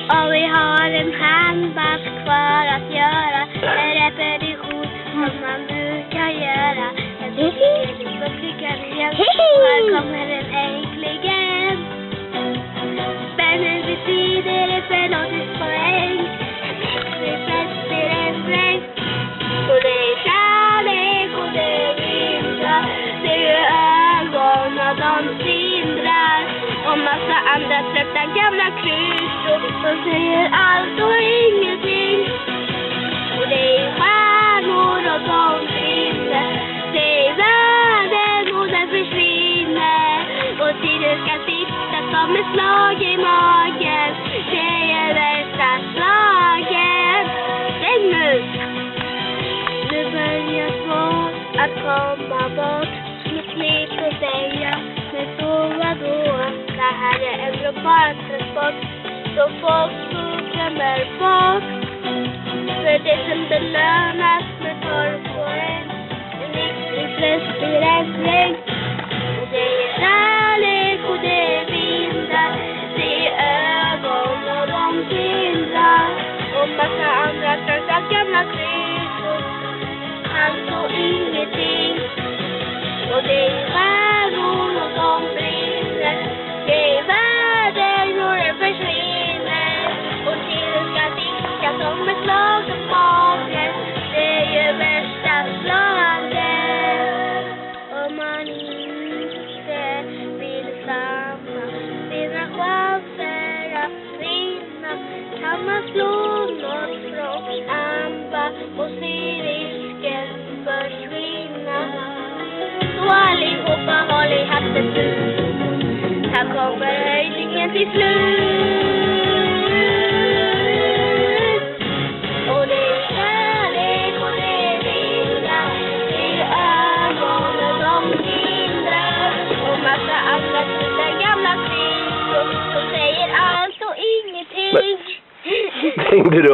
Och vi har en handbast kvar att göra. En repetition som man brukar göra. En bild som flyger igen. Och här kommer den äntligen. Spänner betyder det för något poäng. Det fäster en fräng. Och det är kärlek och det är vilja. Det är ögon och de tindrar. Och massa andra trötta gamla klyschor som säger allt och ingenting. Och det är stjärnor och de brinner. Det är världen och den försvinner. Och tiden ska sitta som ett slag i magen. Det är värsta slagen. Stäng nu! Nu börjar svårt att komma bort. Snitt och säga, men så vadå? Det här är en global transport. Så folk glömmer bort. För det som belönas med 12 poäng. En riktig plötslig räddning. Och det är kärlek och det är vindar. Det är ögon och de tindrar. Och massa andra trötta gamla klyschor. Allt och ingenting. Och det är stjärnor och de brinner. Det är världen och den försvinner. Och tiden ska ticka som ett slag om magen. Det är ju värsta slagen. Om man inte vill samla sina chanser att vinna, kan man slå något från amba och se risken försvinna. Så allihopa håll i hatten nu. Här kommer höjningen till slut. Och det är kärlek och det är vilja. Det är ögon och de hindrar. Och massa andra trötta gamla klyschor som säger allt och ingenting. Tänkte du